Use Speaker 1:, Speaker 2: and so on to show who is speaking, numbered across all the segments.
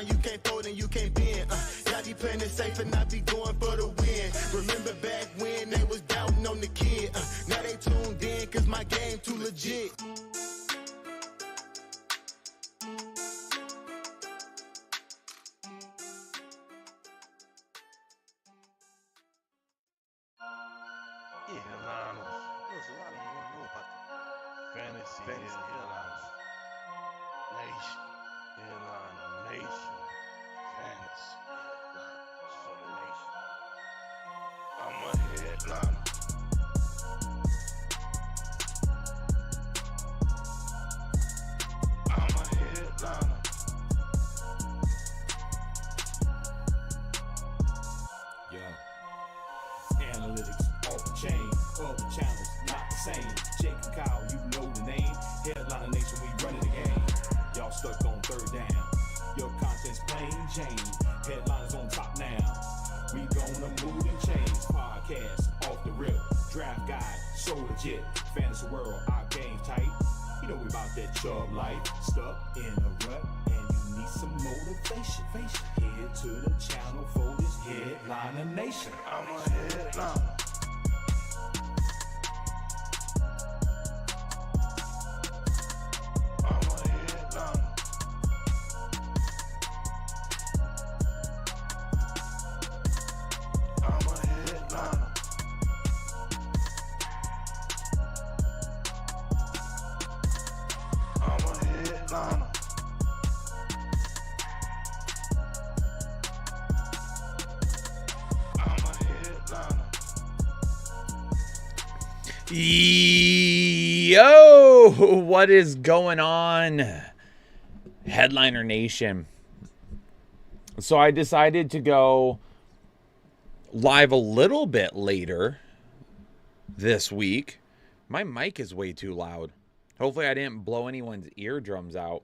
Speaker 1: you can't fold and you can't bend. Y'all be playing it safe and I be going for the win. Remember back when they was doubting on the kid. Now they tuned in cause my game too legit.
Speaker 2: There's a lot of you don't know about the fantasy headlines. Nation. Headline nation. Fantasy headlines for the nation. I'm a headliner. I'm a headliner.
Speaker 3: Yo. Analytics off the chain. All the channels not the same. Jake and Kyle, you know the name. Headliner Nation, we running the game. Y'all stuck on third down. Your content's plain Jane. Headliners on top now. We gonna move and change. Podcast off the rip. Draft guide, so legit. Fantasy world, our game tight. You know we about that chub life. Stuck in a rut and you need some motivation. Head to the channel for this Headliner Nation.
Speaker 2: I'm a headliner.
Speaker 4: Yo, what is going on, Headliner Nation? So I decided to go live a little bit later this week. My mic is way too loud. Hopefully I didn't blow anyone's eardrums out.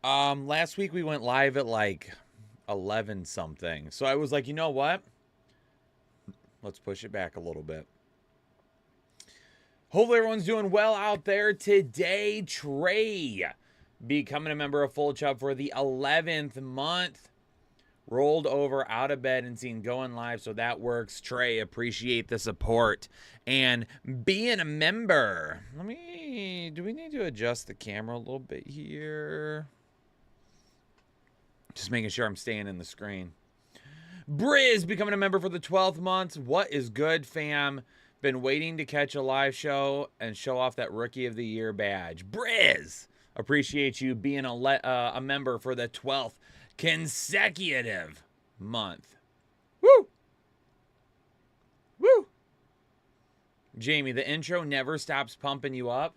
Speaker 4: Last week we went live at like 11 something. So I was like, you know what? Let's push it back a little bit. Hopefully everyone's doing well out there today. Trey becoming a member of Full Chub for the 11th month. Rolled over out of bed and seen going live, so that works. Trey, appreciate the support and being a member. Do we need to adjust the camera a little bit here? Just making sure I'm staying in the screen. Briz becoming a member for the 12th month. What is good, fam? Been waiting to catch a live show and show off that Rookie of the Year badge. Briz, appreciate you being a member for the 12th consecutive month. Woo! Woo! Jamie, the intro never stops pumping you up.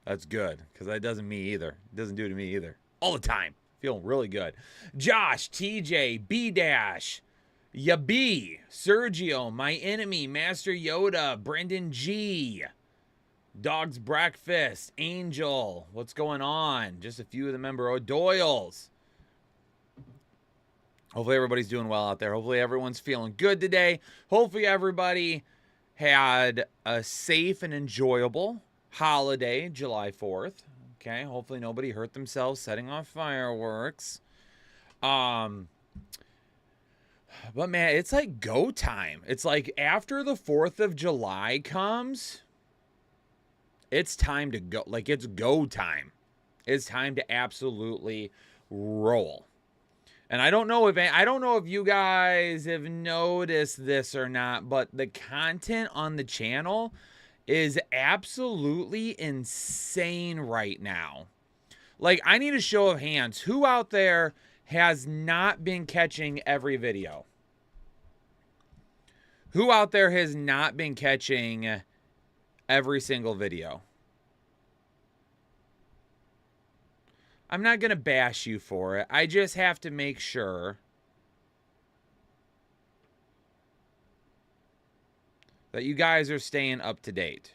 Speaker 4: That's good, because that doesn't me either. It doesn't do to me either. All the time. Feeling really good. Josh, TJ, B-Dash, Yabi, Sergio, My Enemy, Master Yoda, Brendan G, Dog's Breakfast, Angel, what's going on? Just a few of the member O'Doyles. Hopefully everybody's doing well out there. Hopefully everyone's feeling good today. Hopefully everybody had a safe and enjoyable holiday, July 4th. Okay, hopefully nobody hurt themselves setting off fireworks. But man, it's like go time. It's like after the 4th of July comes, it's time to go. Like it's go time. It's time to absolutely roll. And I don't know if you guys have noticed this or not, but the content on the channel is absolutely insane right now. Like, I need a show of hands. Who out there has not been catching every video? Who out there has not been catching every single video? I'm not going to bash you for it. I just have to make sure that you guys are staying up to date.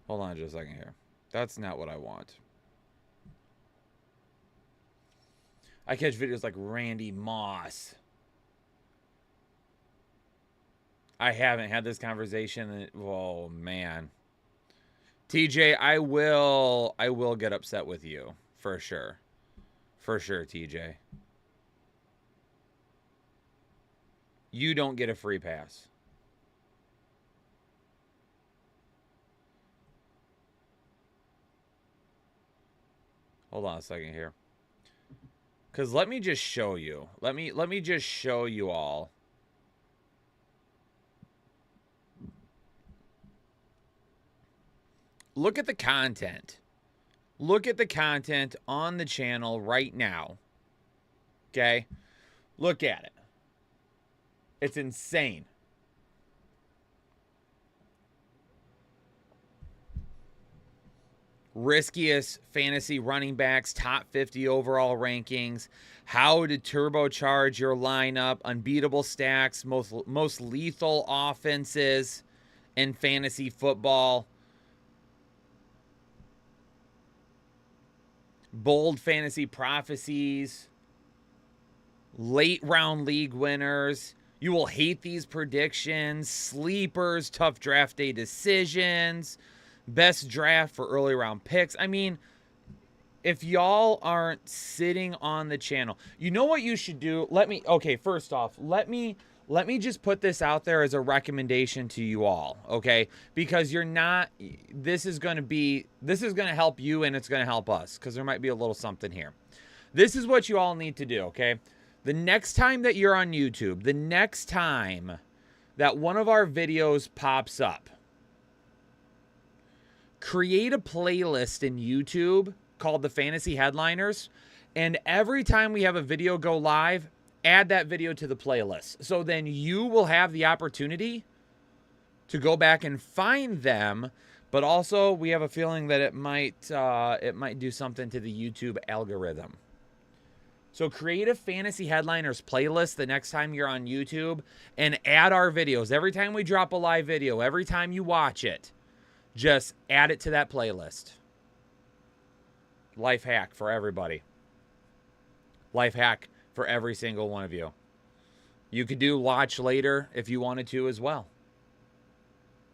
Speaker 4: Hold on just a second here. That's not what I want. I catch videos like Randy Moss. I haven't had this conversation. Oh, man. TJ, I will get upset with you. For sure. For sure, TJ. You don't get a free pass. Hold on a second here. Because let me just show you. Let me just show you all. Look at the content. Look at the content on the channel right now. Okay? Look at it. It's insane. Riskiest fantasy running backs, top 50 overall rankings, how to turbocharge your lineup, unbeatable stacks, most lethal offenses in fantasy football, bold fantasy prophecies, late round league winners. You will hate these predictions, sleepers, tough draft day decisions, best draft for early round picks. I mean, if y'all aren't sitting on the channel, you know what you should do? Okay, first off, let me just put this out there as a recommendation to you all, okay? Because this is going to help you and it's going to help us because there might be a little something here. This is what you all need to do, okay? The next time that you're on YouTube, the next time that one of our videos pops up, create a playlist in YouTube called the Fantasy Headliners, and every time we have a video go live, add that video to the playlist. So then you will have the opportunity to go back and find them, but also we have a feeling that it might do something to the YouTube algorithm. So create a Fantasy Headliners playlist the next time you're on YouTube and add our videos. Every time we drop a live video, every time you watch it, just add it to that playlist. Life hack for everybody. Life hack for every single one of you. You could do watch later if you wanted to as well.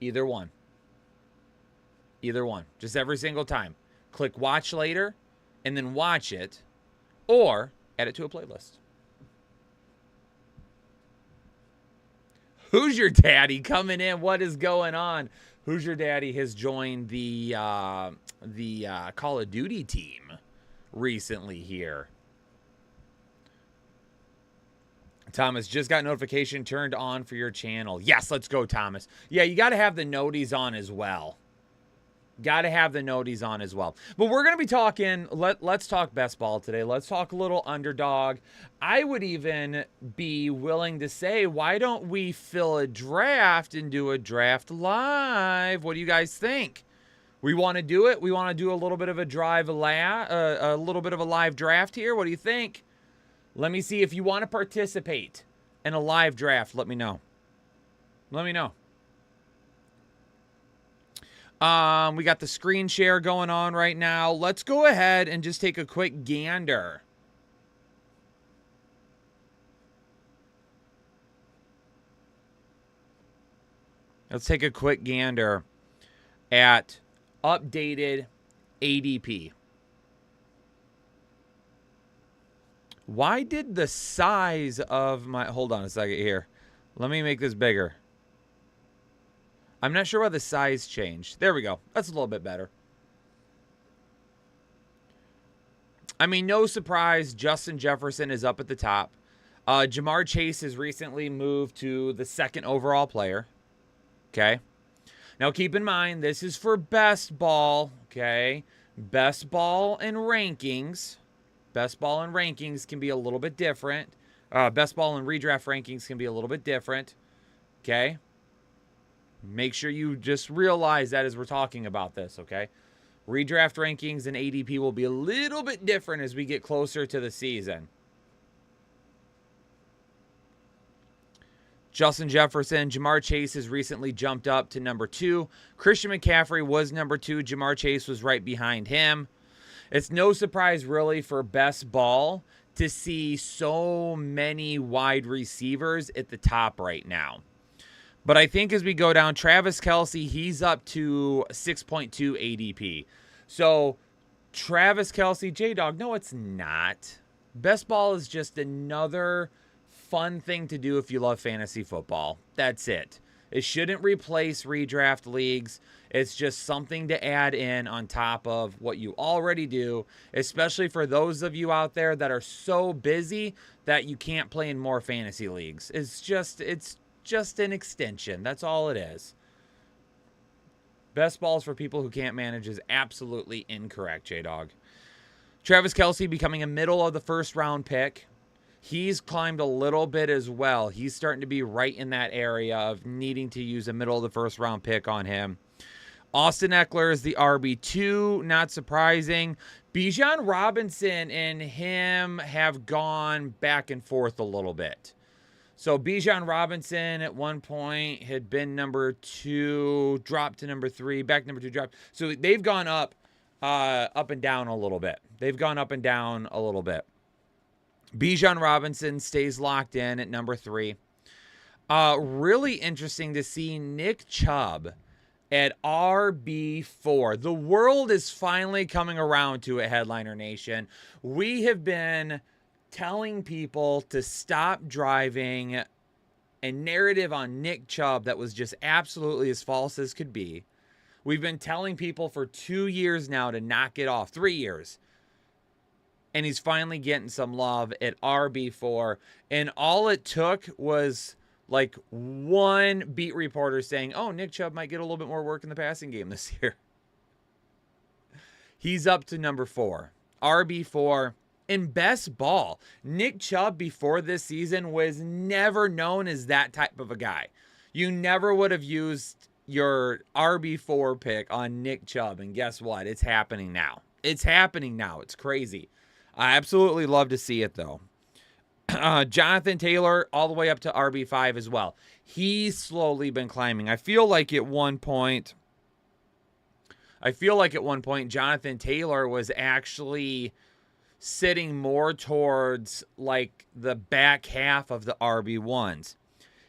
Speaker 4: Either one. Either one. Just every single time. Click watch later and then watch it, or add it to a playlist. Who's your daddy coming in? What is going on? Who's Your Daddy has joined the Call of Duty team recently here. Thomas, just got notification turned on for your channel. Yes, let's go, Thomas. Yeah, you got to have the noties on as well. Got to have the noties on as well. But we're going to be talking, let's talk best ball today. Let's talk a little underdog. I would even be willing to say, why don't we fill a draft and do a draft live? What do you guys think? We want to do it? We want to do a little bit of a little bit of a live draft here? What do you think? Let me see. If you want to participate in a live draft, let me know. Let me know. We got the screen share going on right now. Let's go ahead and just take a quick gander. Let's take a quick gander at updated ADP. Why did the size of my... Hold on a second here. Let me make this bigger. I'm not sure why the size changed. There we go. That's a little bit better. I mean, no surprise, Justin Jefferson is up at the top. Jamar Chase has recently moved to the second overall player. Okay. Now, keep in mind, this is for best ball. Okay. Best ball and rankings. Best ball and rankings can be a little bit different. Best ball and redraft rankings can be a little bit different. Okay. Make sure you just realize that as we're talking about this, okay? Redraft rankings and ADP will be a little bit different as we get closer to the season. Justin Jefferson, Jamar Chase has recently jumped up to number 2. Christian McCaffrey was number 2. Jamar Chase was right behind him. It's no surprise, really, for best ball to see so many wide receivers at the top right now. But I think as we go down, Travis Kelce, he's up to 6.2 ADP. So Travis Kelce, J-Dog, no, it's not. Best ball is just another fun thing to do if you love fantasy football. That's it. It shouldn't replace redraft leagues. It's just something to add in on top of what you already do, especially for those of you out there that are so busy that you can't play in more fantasy leagues. It's just an extension. That's all it is. Best balls for people who can't manage is absolutely incorrect, J-Dog. Travis Kelce becoming a middle of the first round pick. He's climbed a little bit as well. He's starting to be right in that area of needing to use a middle of the first round pick on him. Austin Eckler is the RB2, not surprising. Bijan Robinson and him have gone back and forth a little bit. So Bijan Robinson at one point had been number 2, dropped to number 3, back to number 2, dropped. So they've gone up and down a little bit. Bijan Robinson stays locked in at number 3. Really interesting to see Nick Chubb at RB4. The world is finally coming around to it, Headliner Nation. We have been telling people to stop driving a narrative on Nick Chubb that was just absolutely as false as could be. We've been telling people for 2 years now to knock it off, 3 years. And he's finally getting some love at RB4. And all it took was like one beat reporter saying, oh, Nick Chubb might get a little bit more work in the passing game this year. He's up to number 4. RB4. In best ball, Nick Chubb before this season was never known as that type of a guy. You never would have used your RB4 pick on Nick Chubb. And guess what? It's happening now. It's crazy. I absolutely love to see it, though. Jonathan Taylor all the way up to RB5 as well. He's slowly been climbing. I feel like at one point Jonathan Taylor was actually sitting more towards like the back half of the RB1s.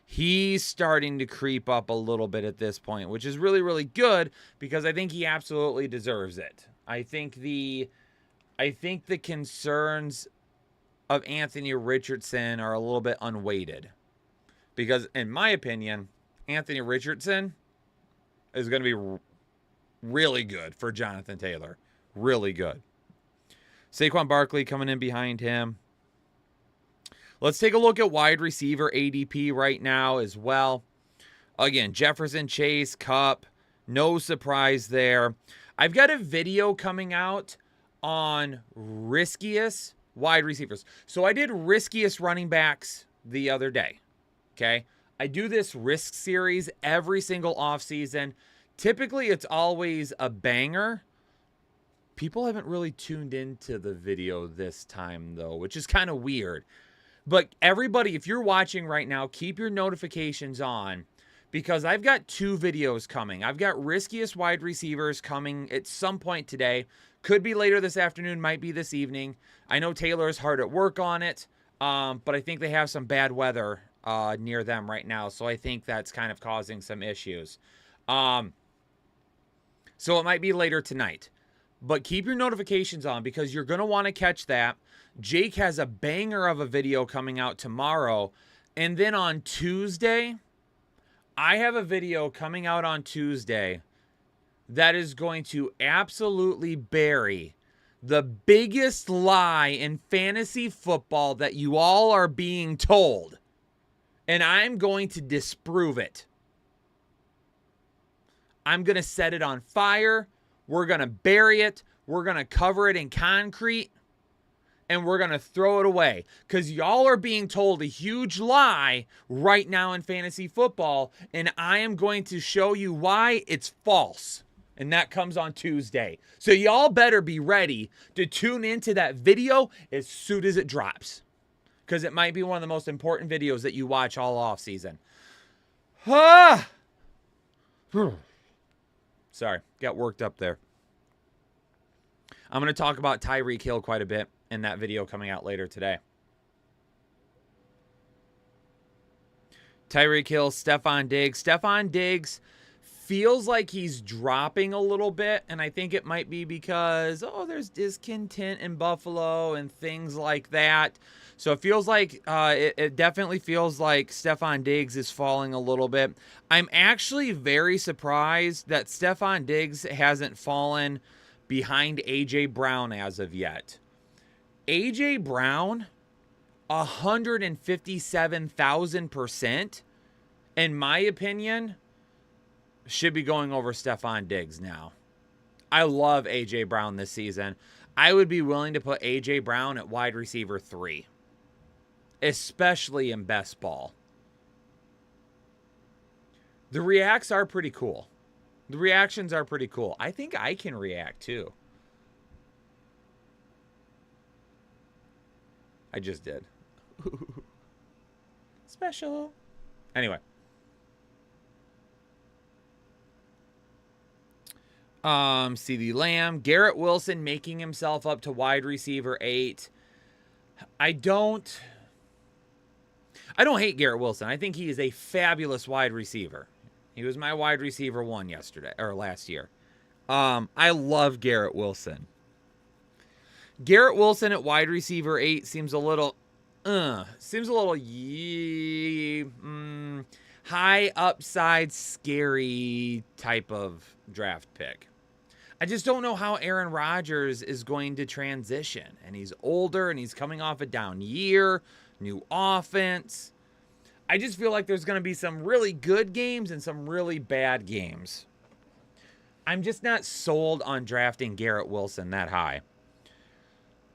Speaker 4: He's starting to creep up a little bit at this point, which is really, really good because I think he absolutely deserves it. I think the concerns of Anthony Richardson are a little bit unweighted because, in my opinion, Anthony Richardson is going to be really good for Jonathan Taylor. Really good. Saquon Barkley coming in behind him. Let's take a look at wide receiver ADP right now as well. Again, Jefferson, Chase, Kupp. No surprise there. I've got a video coming out on riskiest wide receivers. So I did riskiest running backs the other day. Okay. I do this risk series every single offseason. Typically, it's always a banger. People haven't really tuned into the video this time, though, which is kind of weird. But everybody, if you're watching right now, keep your notifications on because I've got 2 videos coming. I've got riskiest wide receivers coming at some point today. Could be later this afternoon, might be this evening. I know Taylor's hard at work on it, but I think they have some bad weather near them right now. So I think that's kind of causing some issues. So it might be later tonight. But keep your notifications on because you're going to want to catch that. Jake has a banger of a video coming out tomorrow. And then on Tuesday, I have a video coming out on Tuesday that is going to absolutely bury the biggest lie in fantasy football that you all are being told. And I'm going to disprove it. I'm going to set it on fire. We're going to bury it. We're going to cover it in concrete. And we're going to throw it away. Because y'all are being told a huge lie right now in fantasy football. And I am going to show you why it's false. And that comes on Tuesday. So y'all better be ready to tune into that video as soon as it drops. Because it might be one of the most important videos that you watch all off season. Sorry, got worked up there. I'm going to talk about Tyreek Hill quite a bit in that video coming out later today. Tyreek Hill, Stephon Diggs. Stephon Diggs feels like he's dropping a little bit, and I think it might be because, there's discontent in Buffalo and things like that. So it feels like, it definitely feels like Stephon Diggs is falling a little bit. I'm actually very surprised that Stephon Diggs hasn't fallen behind A.J. Brown as of yet. A.J. Brown, 157,000%, in my opinion, should be going over Stephon Diggs now. I love A.J. Brown this season. I would be willing to put A.J. Brown at wide receiver 3, especially in best ball. The reacts are pretty cool. The reactions are pretty cool. I think I can react too. I just did. Special. Anyway. CeeDee Lamb. Garrett Wilson making himself up to wide receiver 8. I don't hate Garrett Wilson. I think he is a fabulous wide receiver. He was my wide receiver 1 last year. I love Garrett Wilson. Garrett Wilson at wide receiver 8 seems a little high upside, scary type of draft pick. I just don't know how Aaron Rodgers is going to transition. And he's older and he's coming off a down year, new offense. I just feel like there's going to be some really good games and some really bad games. I'm just not sold on drafting Garrett Wilson that high.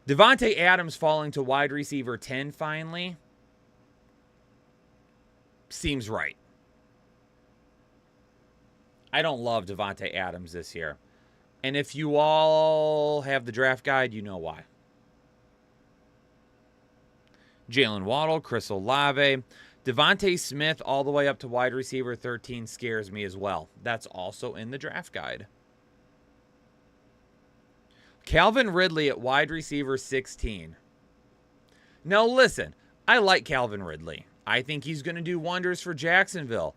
Speaker 4: Devontae Adams falling to wide receiver 10 finally seems right. I don't love Devontae Adams this year. And if you all have the draft guide, you know why. Jalen Waddle, Chris Olave, Devontae Smith all the way up to wide receiver 13 scares me as well. That's also in the draft guide. Calvin Ridley at wide receiver 16. Now listen, I like Calvin Ridley. I think he's going to do wonders for Jacksonville.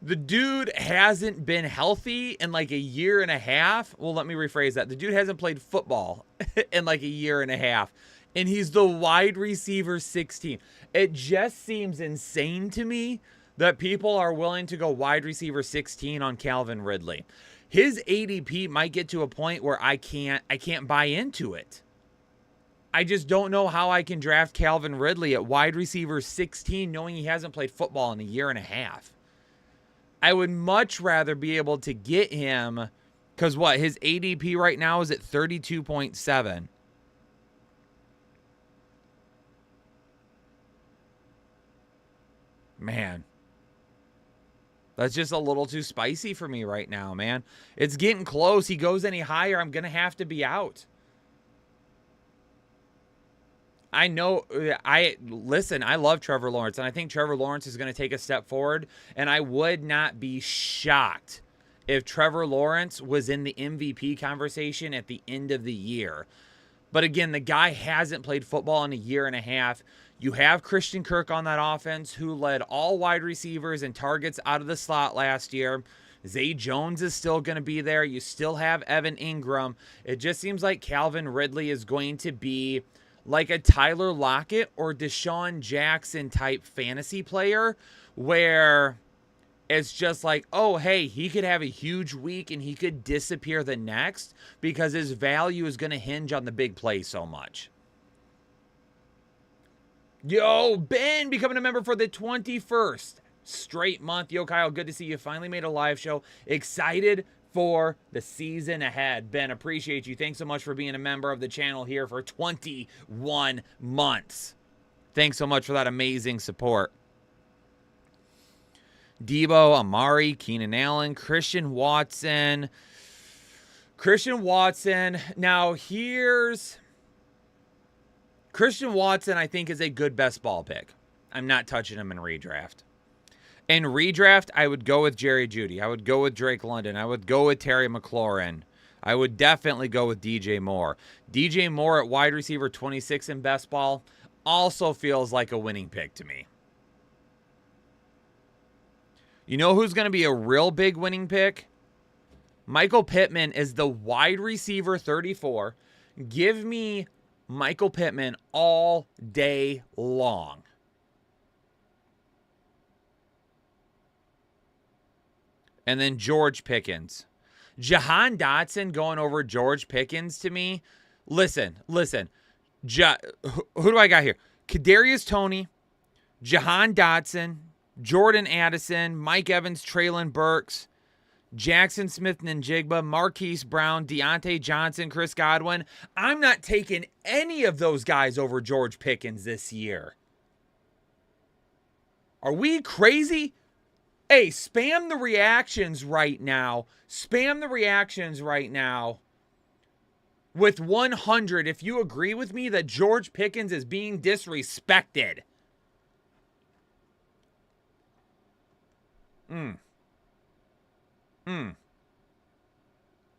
Speaker 4: The dude hasn't been healthy in like a year and a half. Well, let me rephrase that. The dude hasn't played football in like a year and a half. And he's the wide receiver 16. It just seems insane to me that people are willing to go wide receiver 16 on Calvin Ridley. His ADP might get to a point where I can't buy into it. I just don't know how I can draft Calvin Ridley at wide receiver 16 knowing he hasn't played football in a year and a half. I would much rather be able to get him because his ADP right now is at 32.7. Man. That's just a little too spicy for me right now, man. It's getting close. He goes any higher, I'm going to have to be out. I know, I love Trevor Lawrence, and I think Trevor Lawrence is going to take a step forward, and I would not be shocked if Trevor Lawrence was in the MVP conversation at the end of the year. But again, the guy hasn't played football in a year and a half. You have Christian Kirk on that offense, who led all wide receivers and targets out of the slot last year. Zay Jones is still going to be there. You still have Evan Ingram. It just seems like Calvin Ridley is going to be like a Tyler Lockett or Deshaun Jackson type fantasy player where it's just like, oh, hey, he could have a huge week and he could disappear the next because his value is going to hinge on the big play so much. Yo, Ben, becoming a member for the 21st straight month. Yo, Kyle, good to see you. Finally made a live show. Excited for the season ahead. Ben, appreciate you. Thanks so much for being a member of the channel here for 21 months. Thanks so much for that amazing support. Debo, Amari, Keenan Allen, Christian Watson. Now, here's Christian Watson, I think, is a good best ball pick. I'm not touching him in redraft. In redraft, I would go with Jerry Jeudy. I would go with Drake London. I would go with Terry McLaurin. I would definitely go with DJ Moore. DJ Moore at wide receiver 26 in best ball also feels like a winning pick to me. You know who's going to be a real big winning pick? Michael Pittman is the wide receiver 34. Give me Michael Pittman all day long. And then George Pickens. Jahan Dotson going over George Pickens to me. Listen. Who do I got here? Kadarius Toney, Jahan Dotson, Jordan Addison, Mike Evans, Traylon Burks, Jackson Smith-Njigba, Marquise Brown, Deontay Johnson, Chris Godwin. I'm not taking any of those guys over George Pickens this year. Are we crazy? Hey, spam the reactions right now. Spam the reactions right now with 100 if you agree with me that George Pickens is being disrespected.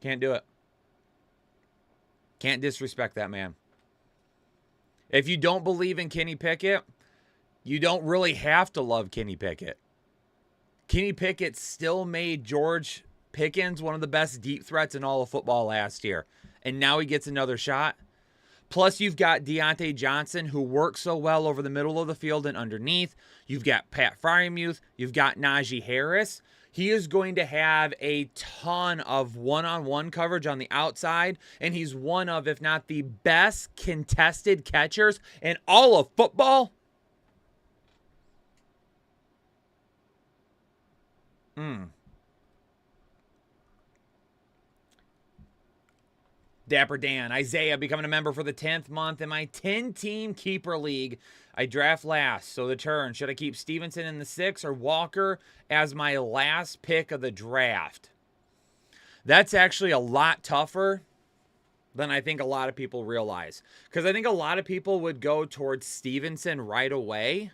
Speaker 4: Can't do it. Can't disrespect that man. If you don't believe in Kenny Pickett, you don't really have to love Kenny Pickett. Kenny Pickett still made George Pickens one of the best deep threats in all of football last year. And now he gets another shot. Plus, you've got Deontay Johnson, who works so well over the middle of the field and underneath. You've got Pat Freiermuth. You've got Najee Harris. He is going to have a ton of one-on-one coverage on the outside, and he's one of, if not the best contested catchers in all of football. Dapper Dan, Isaiah becoming a member for the 10th month in my 10-team keeper league. I draft last, so the turn. Should I keep Stevenson in the 6 or Walker as my last pick of the draft? That's actually a lot tougher than I think a lot of people realize. Because I think a lot of people would go towards Stevenson right away.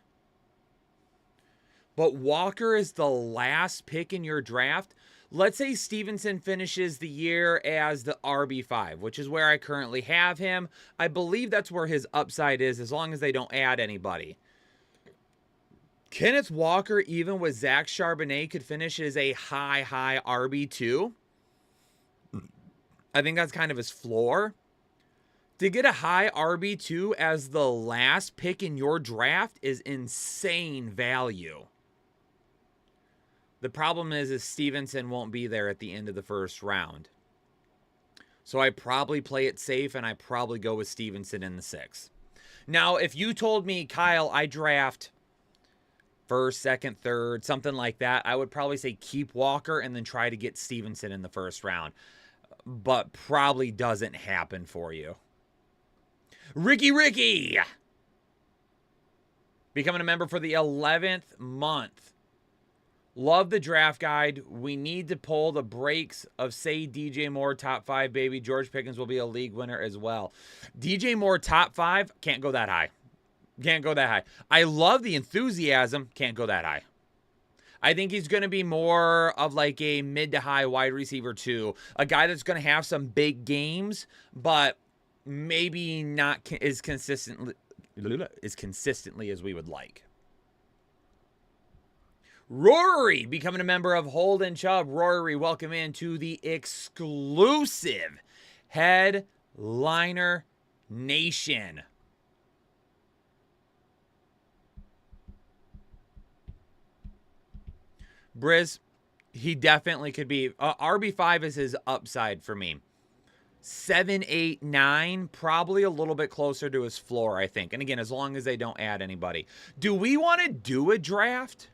Speaker 4: But Walker is the last pick in your draft. Let's say Stevenson finishes the year as the RB5, which is where I currently have him. I believe that's where his upside is, as long as they don't add anybody. Kenneth Walker, even with Zach Charbonnet, could finish as a high RB2. I think that's kind of his floor. To get a high RB2 as the last pick in your draft is insane value. The problem is Stevenson won't be there at the end of the first round. So I probably play it safe, and I probably go with Stevenson in the 6th. Now, if you told me, Kyle, I draft first, second, third, something like that, I would probably say keep Walker and then try to get Stevenson in the first round. But probably doesn't happen for you. Ricky! Becoming a member for the 11th month. Love the draft guide. We need to pull the brakes of, say, DJ Moore, top 5, baby. George Pickens will be a league winner as well. DJ Moore, top 5, can't go that high. Can't go that high. I love the enthusiasm, can't go that high. I think he's going to be more of like a mid to high wide receiver 2. A guy that's going to have some big games, but maybe not as consistently as we would like. Rory becoming a member of Holden Chubb. Rory, welcome into the exclusive Headliner Nation. Briz, he definitely could be. RB5 is his upside for me. 7, 8, 9, probably a little bit closer to his floor, I think. And again, as long as they don't add anybody. Do we want to do a draft?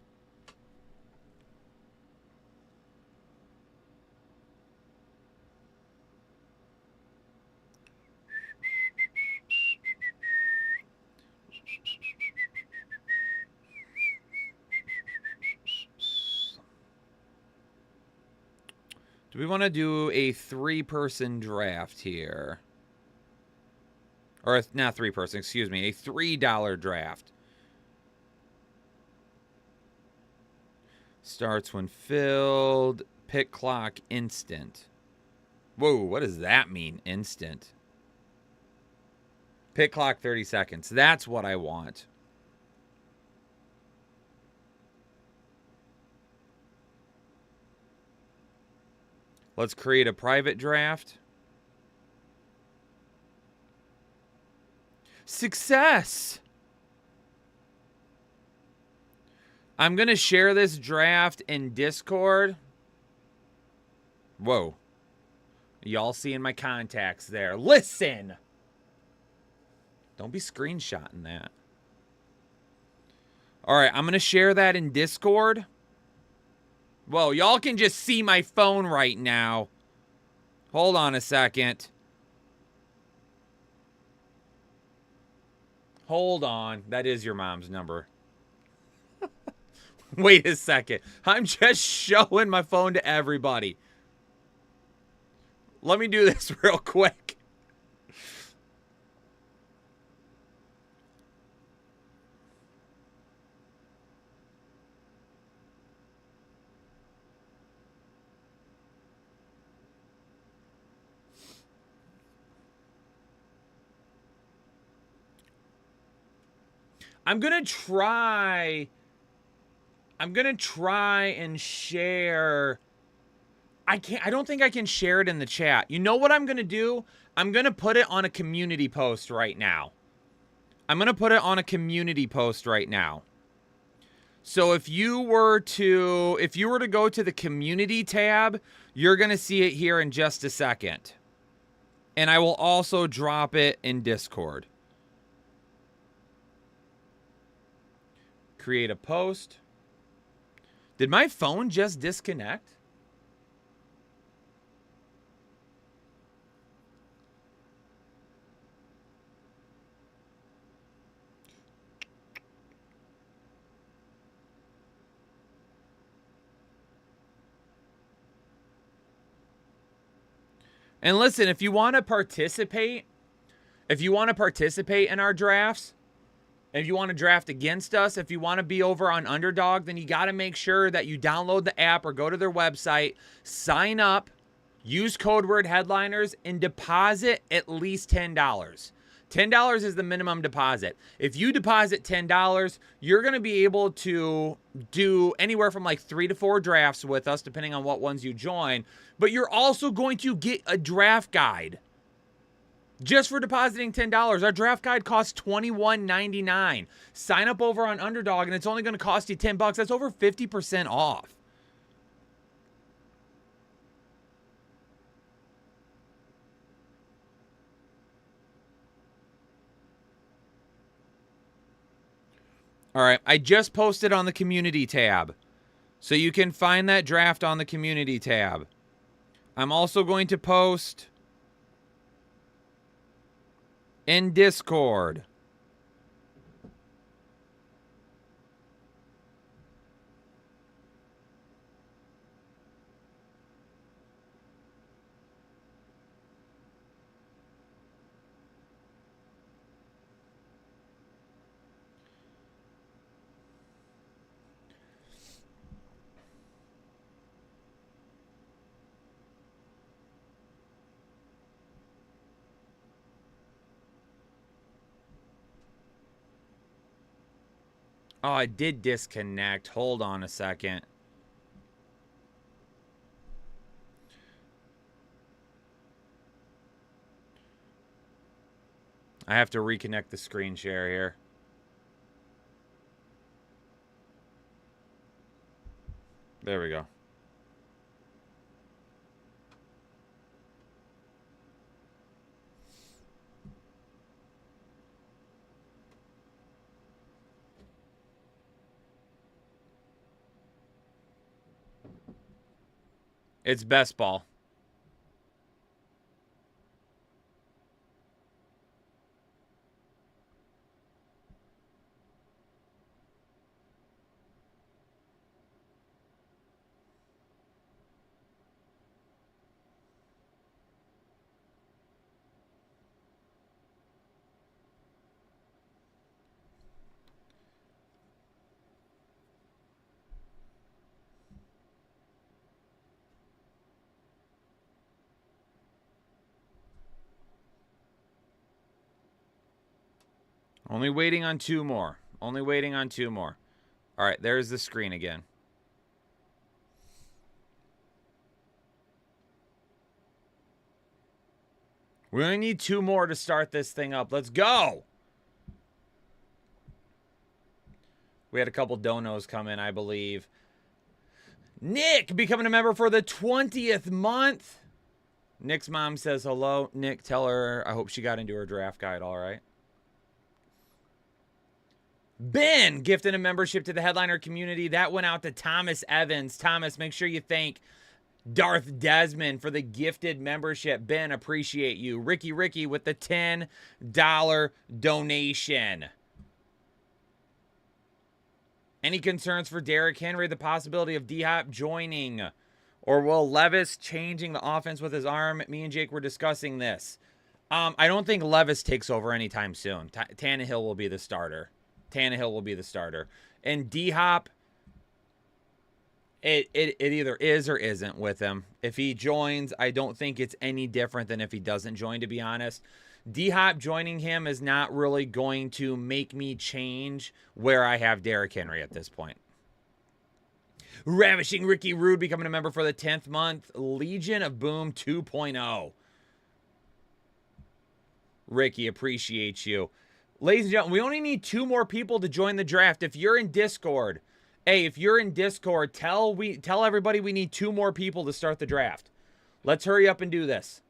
Speaker 4: Do we want to do a 3-person draft here? Or not 3-person, excuse me, a $3 draft. Starts when filled. Pick clock instant. Whoa, what does that mean, instant? Pick clock 30 seconds. That's what I want. Let's create a private draft. Success! I'm going to share this draft in Discord. Whoa. Y'all seeing my contacts there. Listen! Don't be screenshotting that. All right, I'm going to share that in Discord. Whoa, y'all can just see my phone right now. Hold on a second. Hold on. That is your mom's number. Wait a second. I'm just showing my phone to everybody. Let me do this real quick. I'm going to try and share. I don't think I can share it in the chat. You know what I'm going to do? I'm going to put it on a community post right now. So if you were to go to the community tab, you're going to see it here in just a second. And I will also drop it in Discord. Create a post. Did my phone just disconnect? And listen, if you want to participate in our drafts, if you want to draft against us, if you want to be over on Underdog, then you got to make sure that you download the app or go to their website, sign up, use code word headliners, and deposit at least $10. $10 is the minimum deposit. If you deposit $10, you're going to be able to do anywhere from like 3 to 4 drafts with us, depending on what ones you join. But you're also going to get a draft guide. Just for depositing $10, our draft guide costs $21.99. Sign up over on Underdog, and it's only going to cost you $10. That's over 50% off. All right, I just posted on the community tab. So you can find that draft on the community tab. I'm also going to post in Discord. Oh, I did disconnect. Hold on a second. I have to reconnect the screen share here. There we go. It's best ball. Only waiting on 2 more. Only waiting on 2 more. All right, there's the screen again. We only need 2 more to start this thing up. Let's go. We had a couple donos come in, I believe. Nick becoming a member for the 20th month. Nick's mom says hello. Nick, tell her I hope she got into her draft guide all right. Ben gifted a membership to the headliner community. That went out to Thomas Evans. Thomas, make sure you thank Darth Desmond for the gifted membership. Ben, appreciate you. Ricky with the $10 donation. Any concerns for Derrick Henry? The possibility of D-Hop joining? Or will Levis changing the offense with his arm? Me and Jake were discussing this. I don't think Levis takes over anytime soon. Tannehill will be the starter. And D-Hop, it either is or isn't with him. If he joins, I don't think it's any different than if he doesn't join, to be honest. D-Hop joining him is not really going to make me change where I have Derrick Henry at this point. Ravishing Ricky Rude becoming a member for the 10th month. Legion of Boom 2.0. Ricky, appreciate you. Ladies and gentlemen, we only need 2 more people to join the draft. If you're in Discord, tell everybody we need 2 more people to start the draft. Let's hurry up and do this.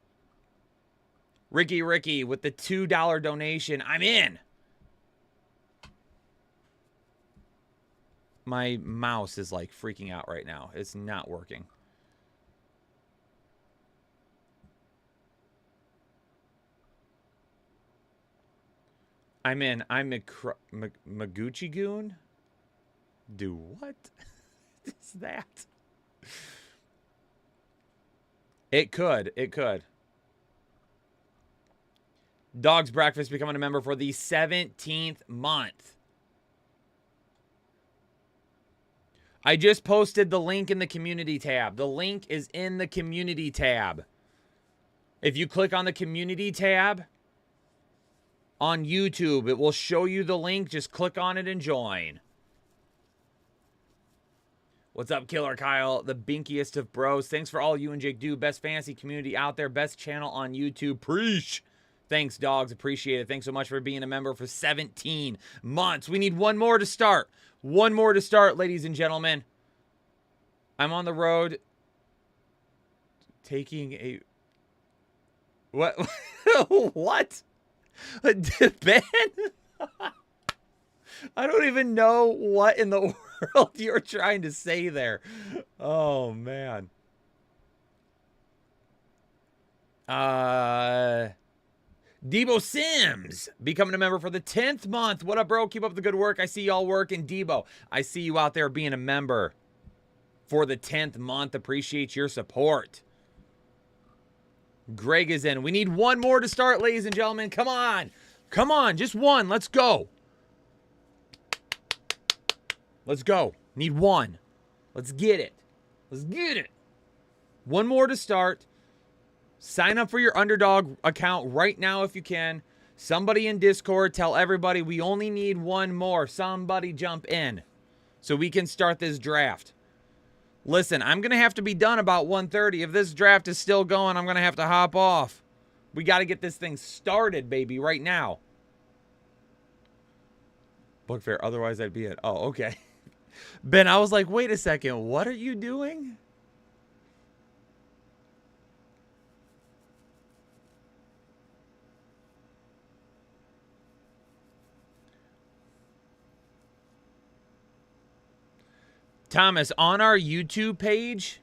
Speaker 4: Ricky with the $2 donation. I'm in. My mouse is like freaking out right now. It's not working. I'm in. I'm a Maguchi Goon. Do what is that? It could. Dog's Breakfast becoming a member for the 17th month. I just posted the link in the community tab. The link is in the community tab. If you click on the community tab on YouTube, it will show you the link. Just click on it and join. What's up, Killer Kyle? The binkiest of bros. Thanks for all you and Jake do. Best fantasy community out there. Best channel on YouTube. Preach. Thanks, dogs. Appreciate it. Thanks so much for being a member for 17 months. We need 1 more to start. 1 more to start, ladies and gentlemen. I'm on the road taking a... What? What? Ben? I don't even know what in the world you're trying to say there. Oh, man. Debo Sims becoming a member for the 10th month. What up, bro? Keep up the good work. I see y'all working. Debo, I see you out there being a member for the 10th month. Appreciate your support. Greg is in. We need 1 more to start, ladies and gentlemen. Come on. Come on. Just 1. Let's go. Let's go. Need 1. Let's get it. Let's get it. 1 more to start. Sign up for your Underdog account right now if you can. Somebody in Discord, tell everybody we only need 1 more. Somebody jump in so we can start this draft. Listen, I'm going to have to be done about 1:30. If this draft is still going, I'm going to have to hop off. We got to get this thing started, baby, right now. Book fair, otherwise I'd be at... Oh, okay. Ben, I was like, wait a second. What are you doing? Thomas, on our YouTube page,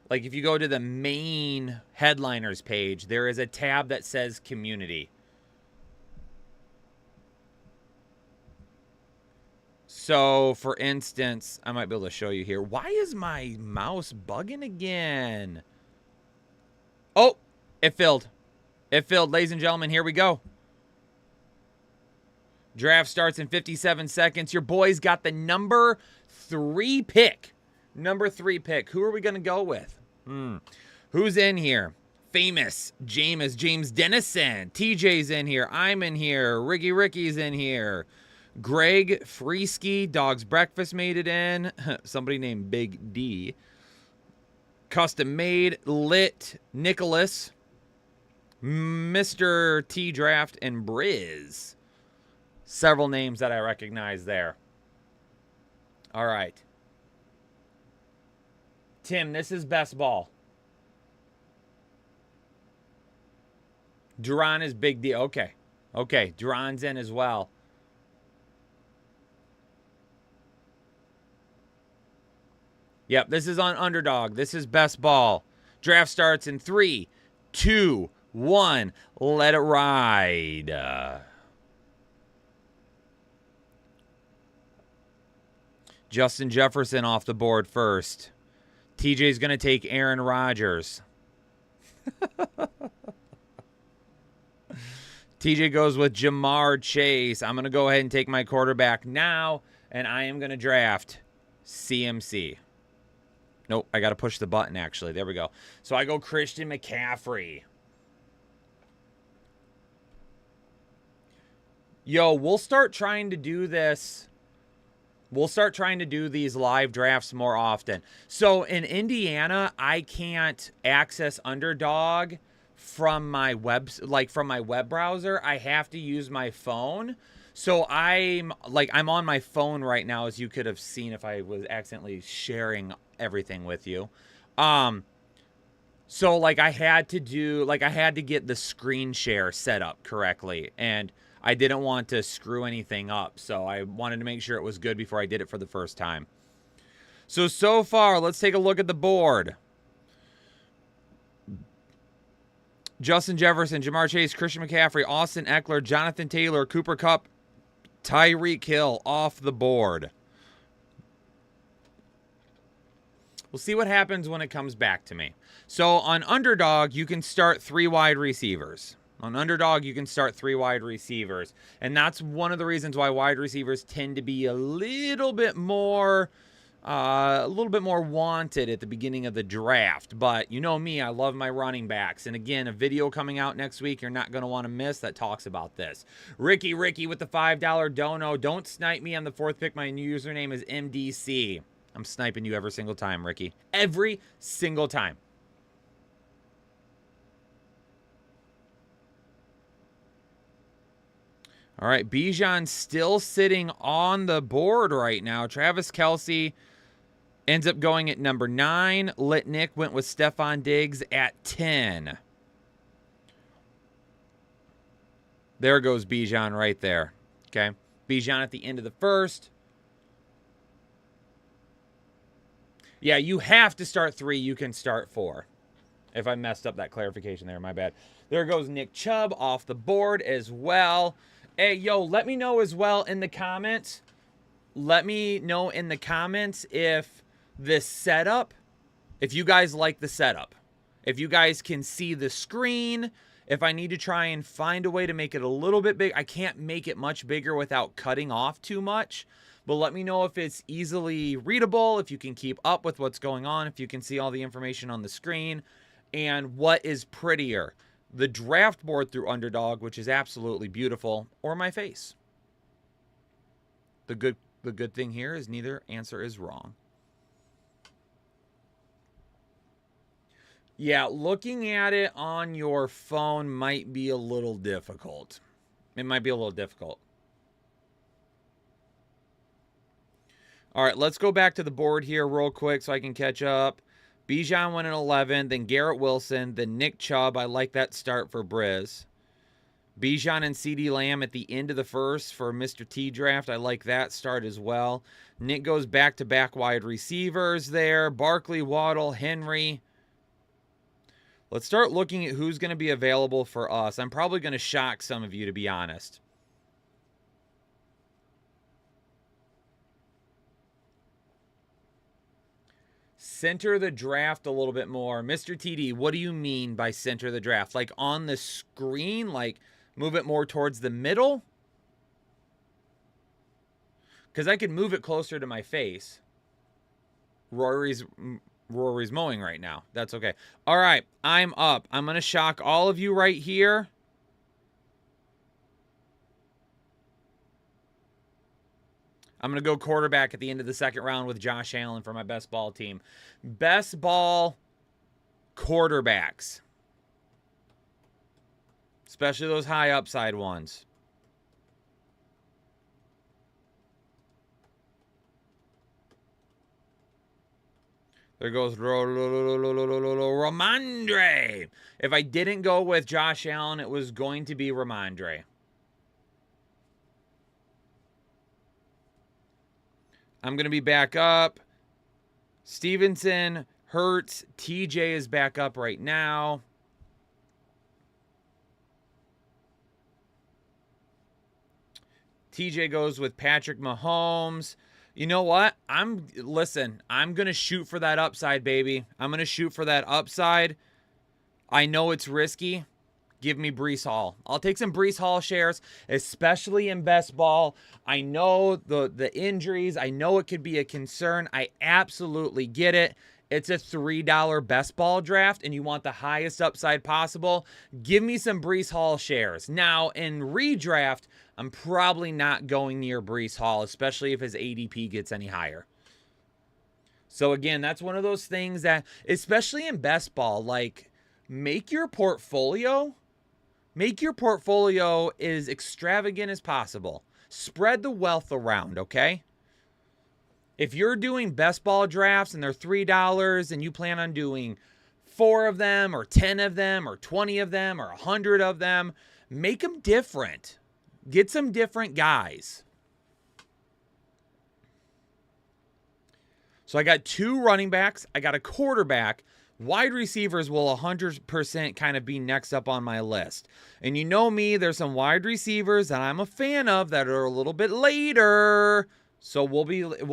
Speaker 4: like if you go to the main headliners page, there is a tab that says community. So, for instance, I might be able to show you here. Why is my mouse bugging again? Oh, it filled. It filled, ladies and gentlemen. Here we go. Draft starts in 57 seconds. Your boys got the number 3 pick. Number 3 pick. Who are we going to go with? Who's in here? Famous James Dennison. TJ's in here. I'm in here. Ricky's in here. Greg Freesky. Dog's Breakfast made it in. Somebody named Big D. Custom Made, Lit, Nicholas, Mr. T Draft, and Briz. Several names that I recognize there. All right. Tim, this is best ball. Duran is big deal. Okay. Okay, Duran's in as well. Yep, this is on Underdog. This is best ball. Draft starts in 3, 2, 1. Let it ride. Justin Jefferson off the board first. TJ's going to take Aaron Rodgers. TJ goes with Jamar Chase. I'm going to go ahead and take my quarterback now, and I am going to draft CMC. Nope, I got to push the button, actually. There we go. So I go Christian McCaffrey. Yo, we'll start trying to do this. We'll start trying to do these live drafts more often. So in Indiana, I can't access Underdog from my web browser. I have to use my phone. So I'm on my phone right now, as you could have seen if I was accidentally sharing everything with you. So like I had to get the screen share set up correctly, and I didn't want to screw anything up, so I wanted to make sure it was good before I did it for the first time. So far, let's take a look at the board. Justin Jefferson, Jamar Chase, Christian McCaffrey, Austin Eckler, Jonathan Taylor, Cooper Kupp, Tyreek Hill off the board. We'll see what happens when it comes back to me. So on Underdog, you can start 3 wide receivers. On Underdog, you can start 3 wide receivers. And that's one of the reasons why wide receivers tend to be a little bit more wanted at the beginning of the draft. But you know me, I love my running backs. And again, a video coming out next week you're not going to want to miss that talks about this. Ricky with the $5 dono. Don't snipe me on the 4th pick. My new username is MDC. I'm sniping you every single time, Ricky. Every single time. All right, Bijan still sitting on the board right now. Travis Kelce ends up going at number 9. Litnick went with Stephon Diggs at 10. There goes Bijan right there. Okay, Bijan at the end of the first. Yeah, you have to start 3. You can start 4. If I messed up that clarification there, my bad. There goes Nick Chubb off the board as well. Hey, yo, let me know as well in the comments. Let me know in the comments if this setup, if you guys like the setup. If you guys can see the screen, if I need to try and find a way to make it a little bit big. I can't make it much bigger without cutting off too much. But let me know if it's easily readable, if you can keep up with what's going on, if you can see all the information on the screen, and what is prettier. The draft board through Underdog, which is absolutely beautiful, or my face. The good thing here is neither answer is wrong. Yeah, looking at it on your phone might be a little difficult. It might be a little difficult. All right, let's go back to the board here real quick so I can catch up. Bijan went at 11, then Garrett Wilson, then Nick Chubb. I like that start for Briz. Bijan and CeeDee Lamb at the end of the first for Mr. T Draft. I like that start as well. Nick goes back-to-back wide receivers there. Barkley, Waddle, Henry. Let's start looking at who's going to be available for us. I'm probably going to shock some of you, to be honest. Center the draft a little bit more. Mr. TD, what do you mean by center the draft? Like on the screen? Like move it more towards the middle? Because I could move it closer to my face. Rory's mowing right now. That's okay. All right, I'm up. I'm going to shock all of you right here. I'm going to go quarterback at the end of the second round with Josh Allen for my best ball team. Best ball quarterbacks, especially those high upside ones. There goes Ramondre. If I didn't go with Josh Allen, it was going to be Ramondre. I'm going to be back up. Stevenson, Hurts, TJ is back up right now. TJ goes with Patrick Mahomes. You know what? Listen, I'm going to shoot for that upside, baby. I'm going to shoot for that upside. I know it's risky. Give me Breece Hall. I'll take some Breece Hall shares, especially in best ball. I know the injuries. I know it could be a concern. I absolutely get it. It's a $3 best ball draft, and you want the highest upside possible. Give me some Breece Hall shares. Now, in redraft, I'm probably not going near Breece Hall, especially if his ADP gets any higher. So, again, that's one of those things that, especially in best ball, like, make your portfolio as extravagant as possible. Spread the wealth around, okay? If you're doing best ball drafts and they're $3 and you plan on doing 4 of them or 10 of them or 20 of them or 100 of them, make them different. Get some different guys. So I got 2 running backs. I got a quarterback. Wide receivers will 100% kind of be next up on my list. And you know me, there's some wide receivers that I'm a fan of that are a little bit later. So we'll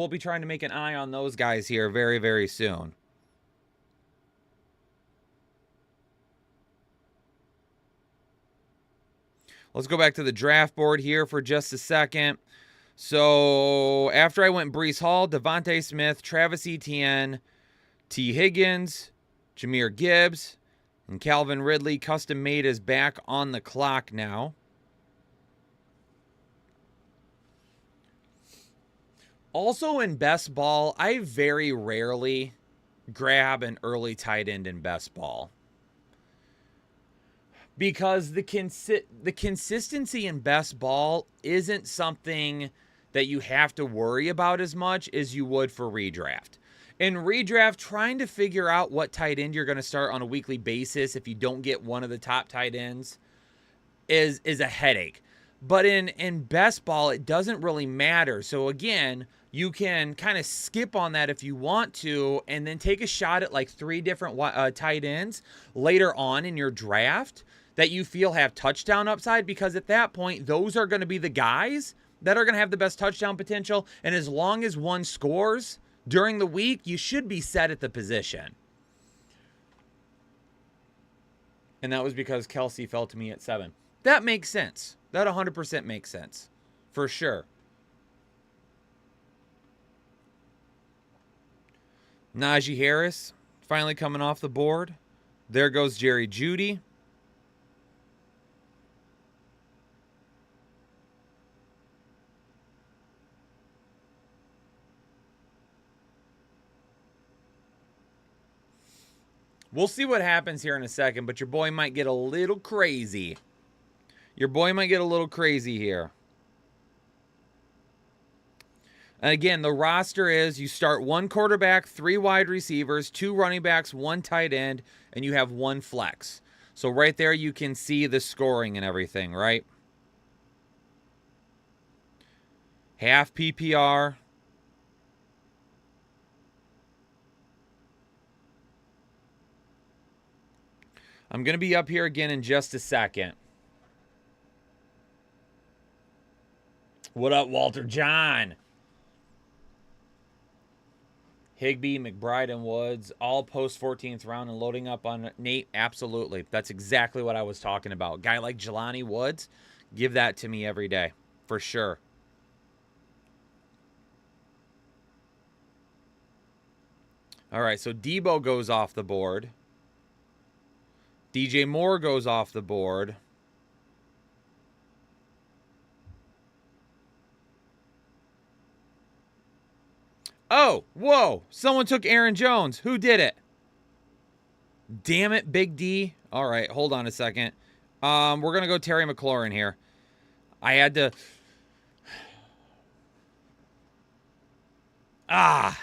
Speaker 4: be trying to make an eye on those guys here very, very soon. Let's go back to the draft board here for just a second. So after I went Breece Hall, Devontae Smith, Travis Etienne, T. Higgins, Jahmyr Gibbs, and Calvin Ridley, custom made, is back on the clock now. Also in best ball, I very rarely grab an early tight end in best ball. Because the consistency in best ball isn't something that you have to worry about as much as you would for redraft. In redraft, trying to figure out what tight end you're going to start on a weekly basis if you don't get one of the top tight ends is a headache. But in best ball, it doesn't really matter. So again, you can kind of skip on that if you want to, and then take a shot at like 3 different tight ends later on in your draft that you feel have touchdown upside, because at that point, those are going to be the guys that are going to have the best touchdown potential. And as long as one scores during the week, you should be set at the position. And that was because Kelsey fell to me at 7. That makes sense. That 100% makes sense. For sure. Najee Harris finally coming off the board. There goes Jerry Jeudy. We'll see what happens here in a second, but your boy might get a little crazy. Your boy might get a little crazy here. And again, the roster is you start 1 quarterback, 3 wide receivers, 2 running backs, 1 tight end, and you have 1 flex. So right there you can see the scoring and everything, right? Half PPR. I'm going to be up here again in just a second. What up, Walter John? Higbee, McBride, and Woods, all post 14th round and loading up on Nate. Absolutely. That's exactly what I was talking about. Guy like Jelani Woods, give that to me every day. For sure. All right, so Debo goes off the board. DJ Moore goes off the board. Oh, whoa. Someone took Aaron Jones. Who did it? Damn it, Big D. All right, hold on a second. We're going to go Terry McLaurin here. I had to... I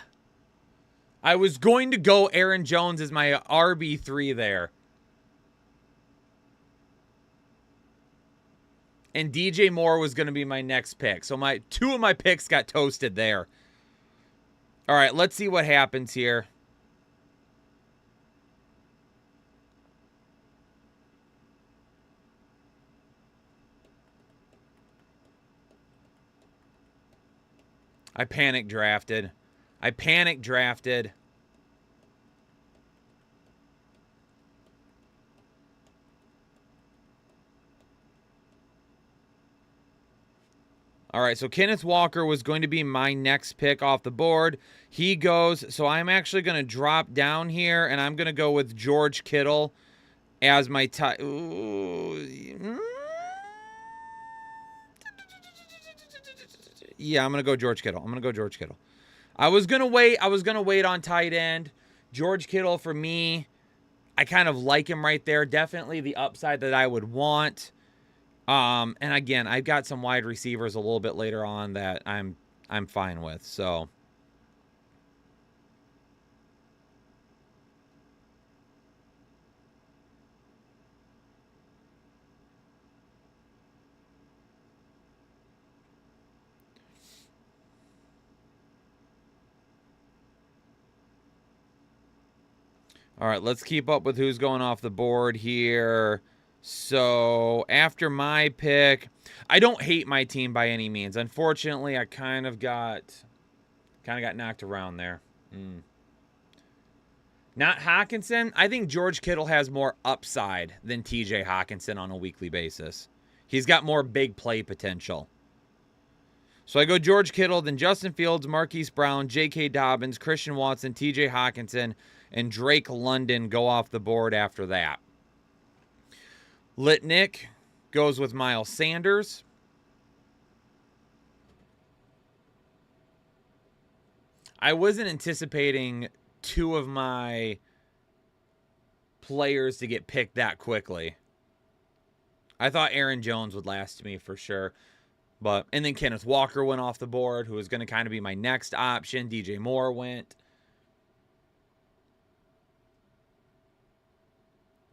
Speaker 4: was going to go Aaron Jones as my RB3 there. And DJ Moore was going to be my next pick. So two of my picks got toasted there. All right, let's see what happens here. I panic drafted. All right, so Kenneth Walker was going to be my next pick off the board. He goes, so I'm actually going to drop down here, and I'm going to go with George Kittle as my tight. Yeah, I'm going to go George Kittle. I was going to wait on tight end. George Kittle for me, I kind of like him right there. Definitely the upside that I would want. And again, I've got some wide receivers a little bit later on that I'm fine with. So all right, let's keep up with who's going off the board here. So after my pick, I don't hate my team by any means. Unfortunately, I kind of got knocked around there. Not Hawkinson. I think George Kittle has more upside than TJ Hawkinson on a weekly basis. He's got more big play potential. So I go George Kittle, then Justin Fields, Marquise Brown, J.K. Dobbins, Christian Watson, TJ Hawkinson, and Drake London go off the board after that. Litnick goes with Miles Sanders. I wasn't anticipating two of my players to get picked that quickly. I thought Aaron Jones would last me for sure. And then Kenneth Walker went off the board, who was going to kind of be my next option. DJ Moore went.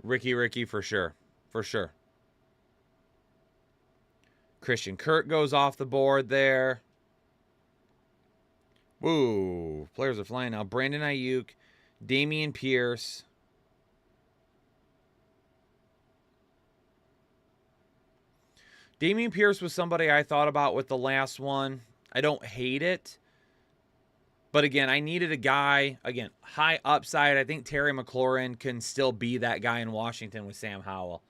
Speaker 4: Ricky for sure. For sure. Christian Kirk goes off the board there. Woo. Players are flying now. Brandon Ayuk, Dameon Pierce. Dameon Pierce was somebody I thought about with the last one. I don't hate it. But again, I needed a guy, again, high upside. I think Terry McLaurin can still be that guy in Washington with Sam Howell.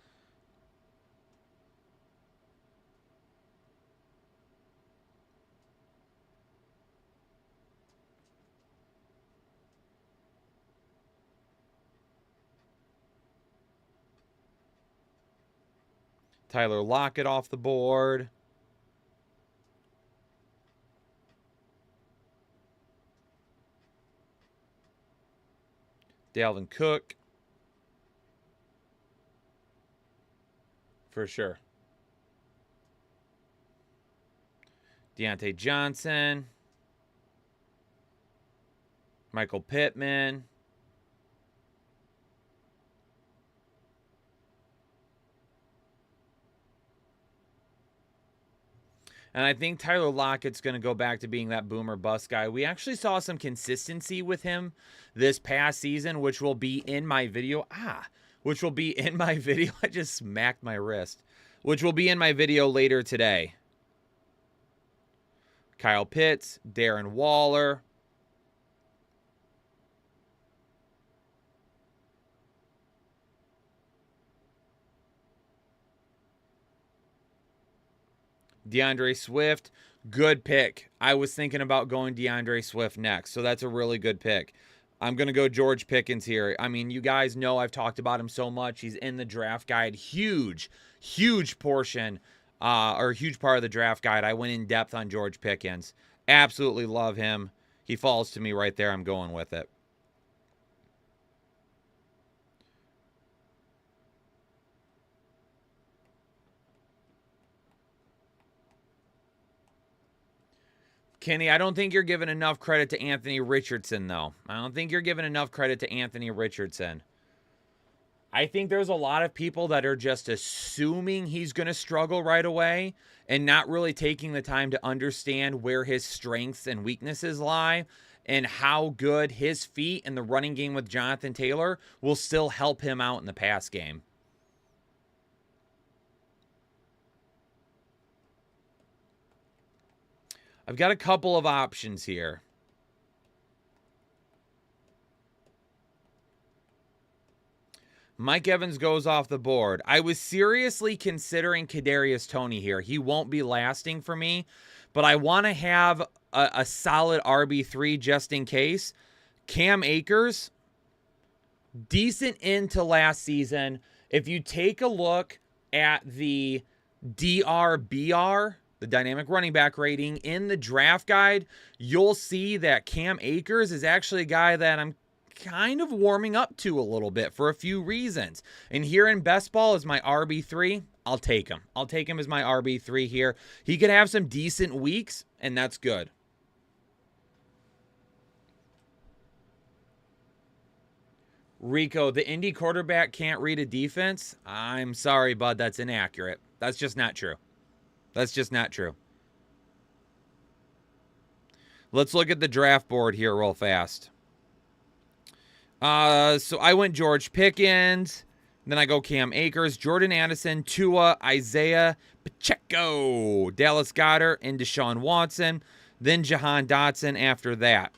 Speaker 4: Tyler Lockett off the board. Dalvin Cook. For sure. Deontay Johnson. Michael Pittman. And I think Tyler Lockett's going to go back to being that boomer bust guy. We actually saw some consistency with him this past season, which will be in my video. Which will be in my video. I just smacked my wrist. Which will be in my video later today. Kyle Pitts, Darren Waller. DeAndre Swift, good pick. I was thinking about going DeAndre Swift next, so that's a really good pick. I'm going to go George Pickens here. I mean, you guys know I've talked about him so much. He's in the draft guide. Huge portion, or huge part of the draft guide. I went in depth on George Pickens. Absolutely love him. He falls to me right there. I'm going with it. Kenny, I don't think you're giving enough credit to Anthony Richardson, though. I don't think you're giving enough credit to Anthony Richardson. I think there's a lot of people that are just assuming he's going to struggle right away and not really taking the time to understand where his strengths and weaknesses lie and how good his feet and the running game with Jonathan Taylor will still help him out in the pass game. I've got a couple of options here. Mike Evans goes off the board. I was seriously considering Kadarius Toney here. He won't be lasting for me, but I want to have a solid RB3 just in case. Cam Akers, decent into last season. If you take a look at the DRBR, the dynamic running back rating in the draft guide, you'll see that Cam Akers is actually a guy that I'm kind of warming up to a little bit for a few reasons. And here in best ball is my RB3. I'll take him. I'll take him as my RB3 here. He could have some decent weeks, and that's good. Rico, the Indy quarterback can't read a defense? I'm sorry, bud. That's inaccurate. That's just not true. That's just not true. Let's look at the draft board here real fast. So I went George Pickens. Then I go Cam Akers, Jordan Addison, Tua, Isaiah Pacheco, Dallas Goedert, and Deshaun Watson. Then Jahan Dotson after that.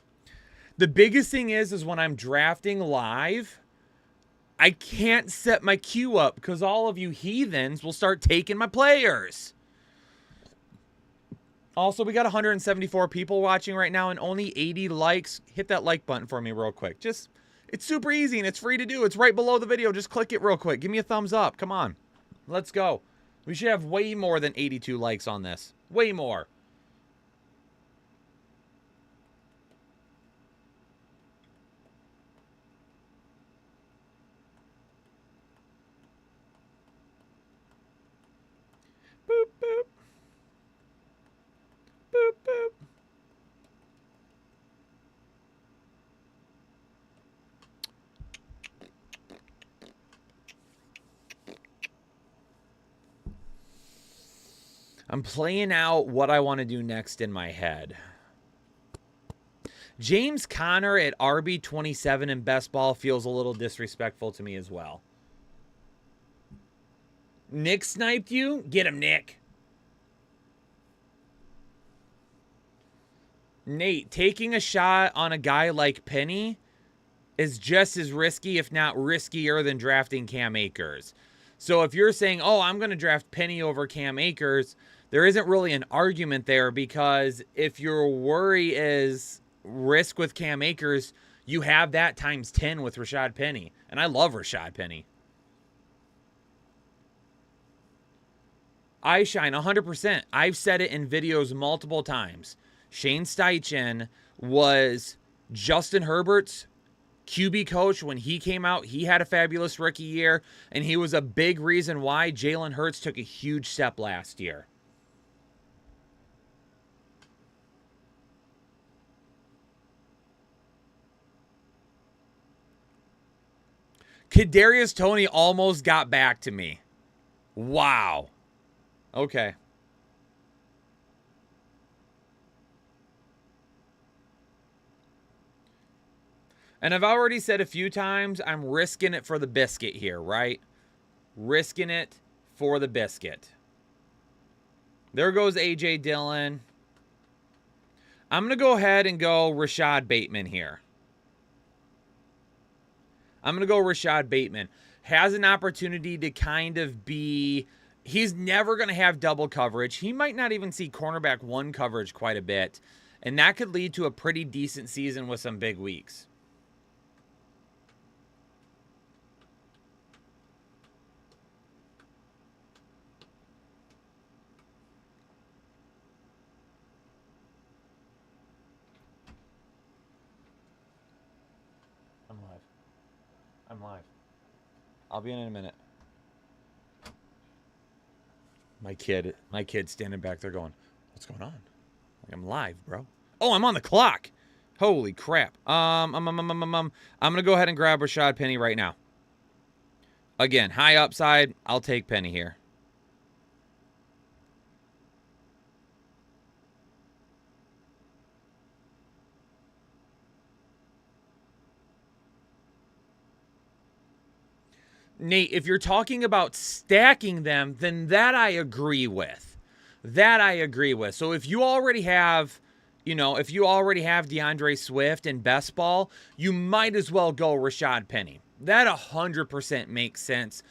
Speaker 4: The biggest thing is when I'm drafting live, I can't set my queue up because all of you heathens will start taking my players. Also, we got 174 people watching right now and only 80 likes. Hit that like button for me real quick. It's super easy and it's free to do. It's right below the video. Just click it real quick. Give me a thumbs up. Come on. Let's go. We should have way more than 82 likes on this. Way more. Boop, boop. Boop, boop. I'm playing out what I want to do next in my head. James Conner at RB27 in best ball feels a little disrespectful to me as well. Nick sniped you? Get him, Nick. Nate, taking a shot on a guy like Penny is just as risky, if not riskier, than drafting Cam Akers. So if you're saying, oh, I'm going to draft Penny over Cam Akers, there isn't really an argument there because if your worry is risk with Cam Akers, you have that times 10 with Rashad Penny. And I love Rashad Penny. I shine 100%. I've said it in videos multiple times. Shane Steichen was Justin Herbert's QB coach when he came out. He had a fabulous rookie year, and he was a big reason why Jalen Hurts took a huge step last year. Kadarius Toney almost got back to me. Wow. Okay. And I've already said a few times, I'm risking it for the biscuit here, right? Risking it for the biscuit. There goes A.J. Dillon. I'm going to go ahead and go Rashad Bateman here. I'm going to go Rashad Bateman. Has an opportunity to kind of be... He's never going to have double coverage. He might not even see cornerback one coverage quite a bit. And that could lead to a pretty decent season with some big weeks. I'm live. I'll be in a minute. My kid's standing back there going, what's going on? I'm live, bro. Oh, I'm on the clock. Holy crap. I'm gonna go ahead and grab Rashad Penny right now. Again, high upside. I'll take Penny here. Nate, if you're talking about stacking them, then that I agree with. That I agree with. So if you already have, if you already have DeAndre Swift in best ball, you might as well go Rashad Penny. That 100% makes sense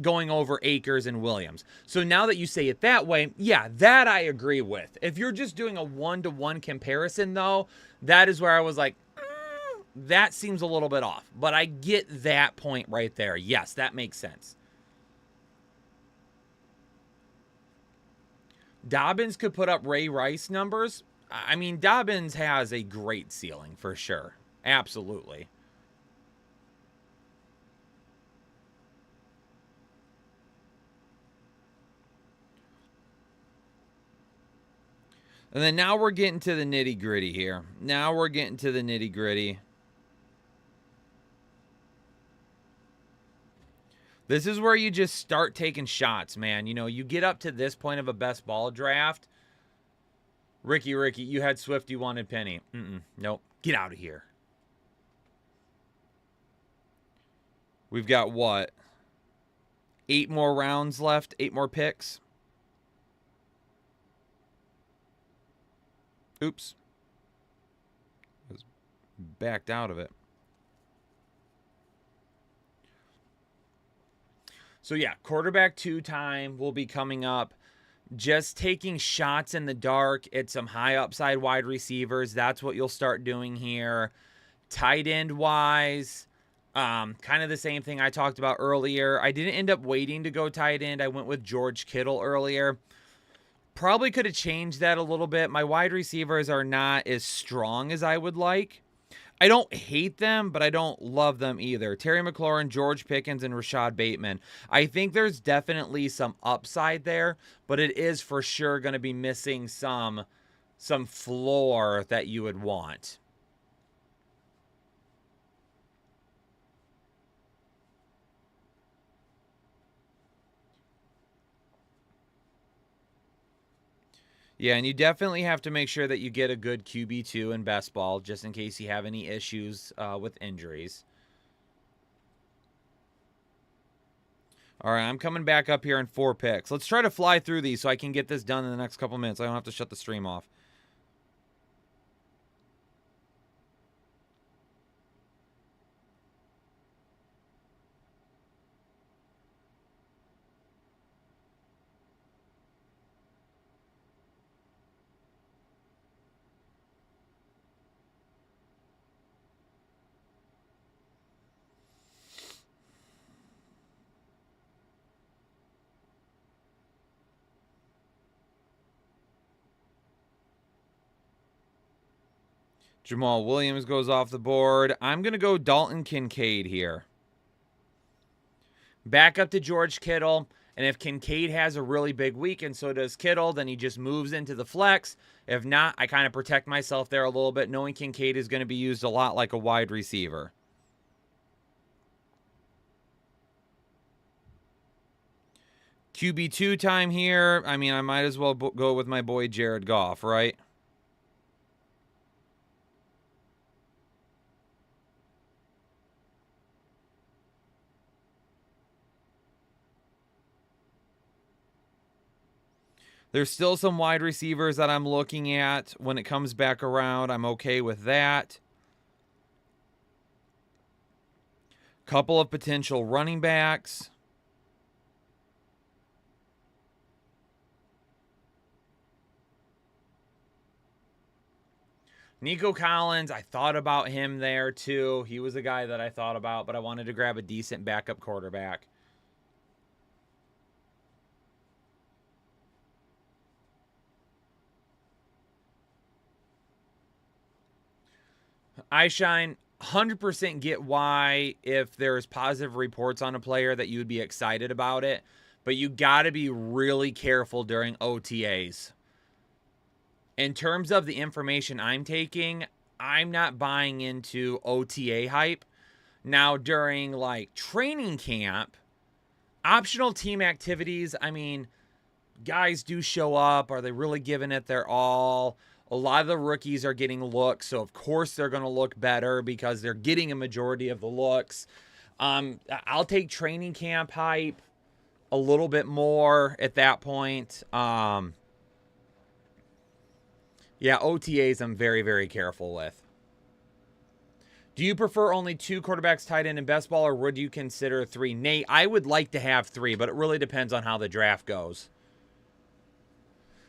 Speaker 4: going over Akers and Williams. So now that you say it that way, yeah, that I agree with. If you're just doing a one-to-one comparison, though, that is where I was like, that seems a little bit off. But I get that point right there. Yes, that makes sense. Dobbins could put up Ray Rice numbers. I mean, Dobbins has a great ceiling for sure. Absolutely. And then now we're getting to the nitty gritty here. Now we're getting to the nitty gritty. This is where you just start taking shots, man. You get up to this point of a best ball draft. Ricky, you had Swift, you wanted Penny. Nope. Get out of here. We've got what? 8 more rounds left? 8 more picks? Oops. I was backed out of it. So yeah, quarterback 2 time will be coming up. Just taking shots in the dark at some high upside wide receivers. That's what you'll start doing here. Tight end wise, kind of the same thing I talked about earlier. I didn't end up waiting to go tight end. I went with George Kittle earlier. Probably could have changed that a little bit. My wide receivers are not as strong as I would like. I don't hate them, but I don't love them either. Terry McLaurin, George Pickens, and Rashad Bateman. I think there's definitely some upside there, but it is for sure going to be missing some floor that you would want. Yeah, and you definitely have to make sure that you get a good QB2 in best ball, just in case you have any issues with injuries. All right, I'm coming back up here in 4 picks. Let's try to fly through these so I can get this done in the next couple minutes. I don't have to shut the stream off. Jamal Williams goes off the board. I'm going to go Dalton Kincaid here. Back up to George Kittle. And if Kincaid has a really big week and so does Kittle, then he just moves into the flex. If not, I kind of protect myself there a little bit, knowing Kincaid is going to be used a lot like a wide receiver. QB2 time here. I mean, I might as well go with my boy Jared Goff, right? There's still some wide receivers that I'm looking at. When it comes back around, I'm okay with that. Couple of potential running backs. Nico Collins, I thought about him there too. He was a guy that I thought about, but I wanted to grab a decent backup quarterback. I shine 100% get why, if there's positive reports on a player, that you would be excited about it, but you got to be really careful during OTAs. In terms of the information I'm taking, I'm not buying into OTA hype. Now, during like training camp, optional team activities, I mean, guys do show up. Are they really giving it their all? A lot of the rookies are getting looks, so of course they're going to look better because they're getting a majority of the looks. I'll take training camp hype a little bit more at that point. Yeah, OTAs I'm very, very careful with. Do you prefer only 2 quarterbacks, tight end, and best ball, or would you consider 3? Nate, I would like to have 3, but it really depends on how the draft goes.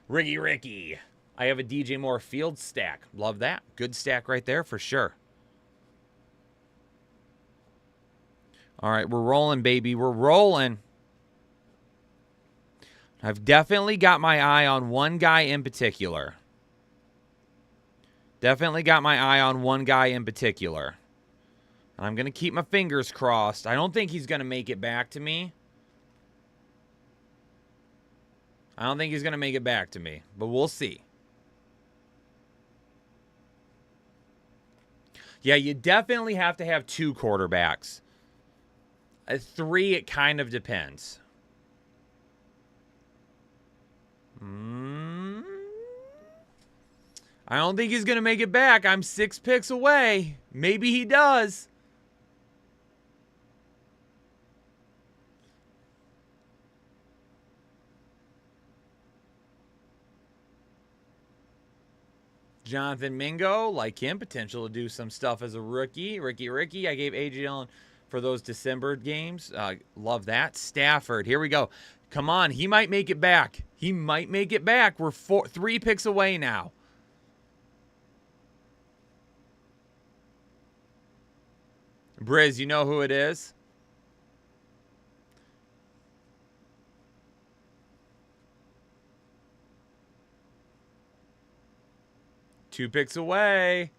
Speaker 4: Ricky. I have a DJ Moore field stack. Love that. Good stack right there for sure. All right, we're rolling, baby. We're rolling. I've definitely got my eye on one guy in particular. Definitely got my eye on one guy in particular. I'm going to keep my fingers crossed. I don't think he's going to make it back to me. I don't think he's going to make it back to me, but we'll see. Yeah, you definitely have to have 2 quarterbacks. 3, it kind of depends. I don't think he's going to make it back. I'm 6 picks away. Maybe he does. Jonathan Mingo, like him, potential to do some stuff as a rookie. Ricky. I gave A.J. Dillon for those December games. Love that. Stafford, here we go. Come on, he might make it back. He might make it back. We're 3 picks away now. Briz, you know who it is? Two picks away.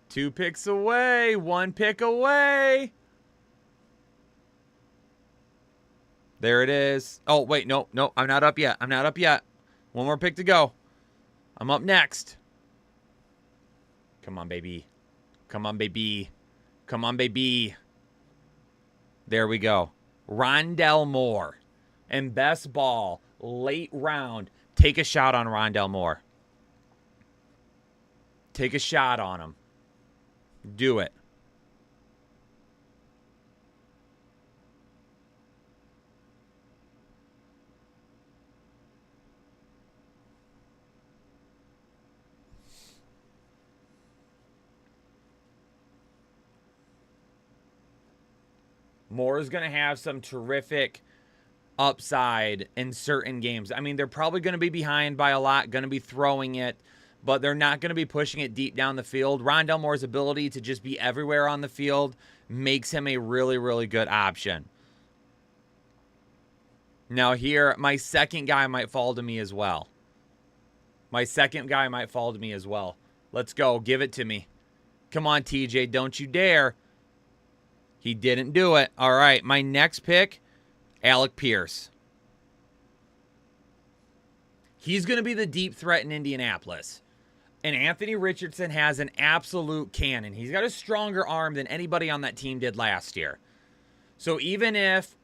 Speaker 4: 2 picks away. 1 pick away. There it is. Oh, wait. No. I'm not up yet. 1 more pick to go. I'm up next. Come on, baby. There we go. Rondell Moore. And best ball. Late round. Take a shot on Rondell Moore. Take a shot on him. Do it. Moore is going to have some terrific upside in certain games. I mean, they're probably going to be behind by a lot, going to be throwing it, but they're not going to be pushing it deep down the field. Rondell Moore's ability to just be everywhere on the field makes him a really, really good option. Now here, my second guy might fall to me as well. Let's go. Give it to me. Come on, TJ. Don't you dare. He didn't do it. All right, my next pick, Alec Pierce. He's going to be the deep threat in Indianapolis. And Anthony Richardson has an absolute cannon. He's got a stronger arm than anybody on that team did last year. So even if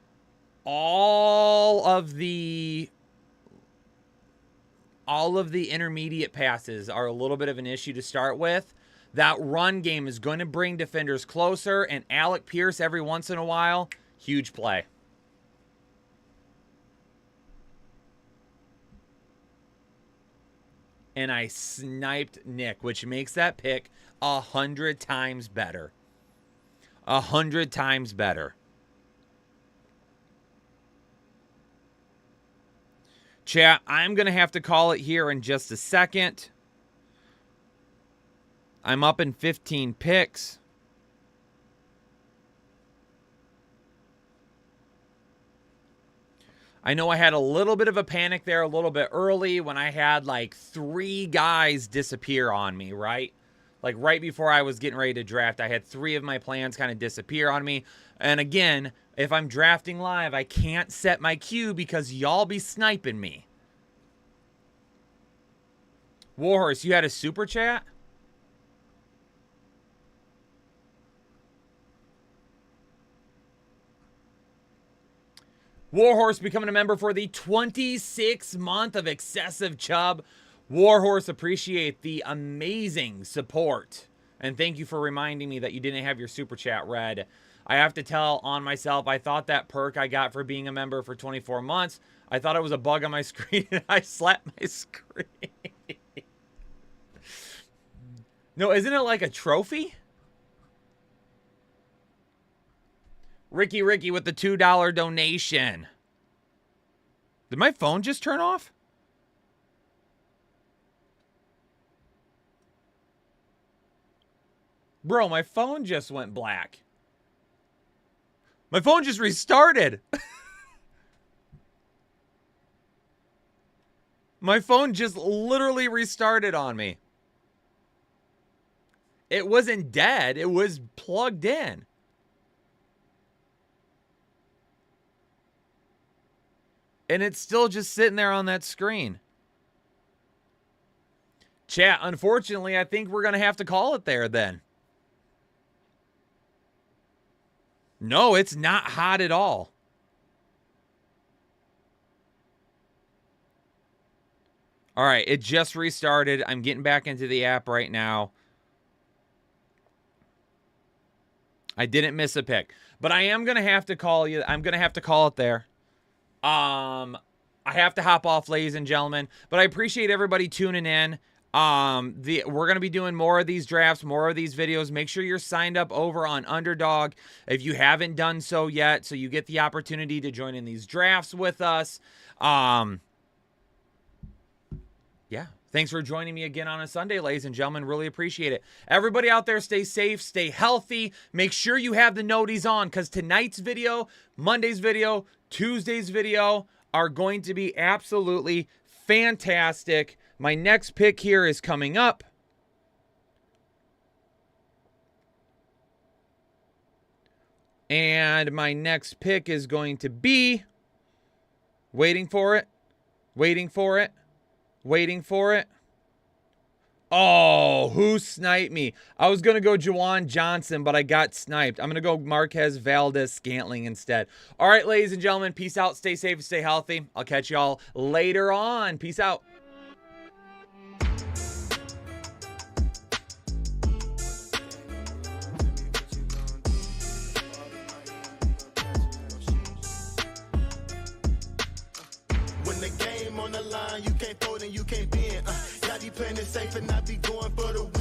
Speaker 4: all of the intermediate passes are a little bit of an issue to start with, that run game is going to bring defenders closer, and Alec Pierce every once in a while, huge play. And I sniped Nick, which makes that pick 100 times better. 100 times better. Chat, I'm going to have to call it here in just a second. I'm up in 15 picks. I know I had a little bit of a panic there a little bit early when I had like 3 guys disappear on me, right? Like right before I was getting ready to draft, I had 3 of my plans kind of disappear on me. And again, if I'm drafting live, I can't set my queue because y'all be sniping me. Warhorse, you had a super chat? Warhorse becoming a member for the 26th month of Excessive Chub. Warhorse, appreciate the amazing support. And thank you for reminding me that you didn't have your super chat read. I have to tell on myself, I thought that perk I got for being a member for 24 months, I thought it was a bug on my screen, and I slapped my screen. No, isn't it like a trophy? Ricky with the $2 donation. Did my phone just turn off? Bro, my phone just went black. My phone just restarted. My phone just literally restarted on me. It wasn't dead. It was plugged in. And it's still just sitting there on that screen. Chat, unfortunately, I think we're going to have to call it there then. No, it's not hot at all. All right, it just restarted. I'm getting back into the app right now. I didn't miss a pick, but I am going to have to call you. I'm going to have to call it there. I have to hop off, ladies and gentlemen, but I appreciate everybody tuning in. We're going to be doing more of these drafts, more of these videos. Make sure you're signed up over on Underdog if you haven't done so yet, so you get the opportunity to join in these drafts with us. Yeah. Thanks for joining me again on a Sunday, ladies and gentlemen. Really appreciate it. Everybody out there, stay safe, stay healthy. Make sure you have the noties on, because tonight's video, Monday's video, Tuesday's video are going to be absolutely fantastic. My next pick here is coming up. And my next pick is going to be... Waiting for it. Waiting for it. Waiting for it. Oh, who sniped me? I was going to go Juwan Johnson, but I got sniped. I'm going to go Marquez Valdez-Scantling instead. All right, ladies and gentlemen, peace out. Stay safe and stay healthy. I'll catch y'all later on. Peace out.
Speaker 1: When the game on the line, you can't fold and you can't bend. Y'all be playing it safe and I be going for the win.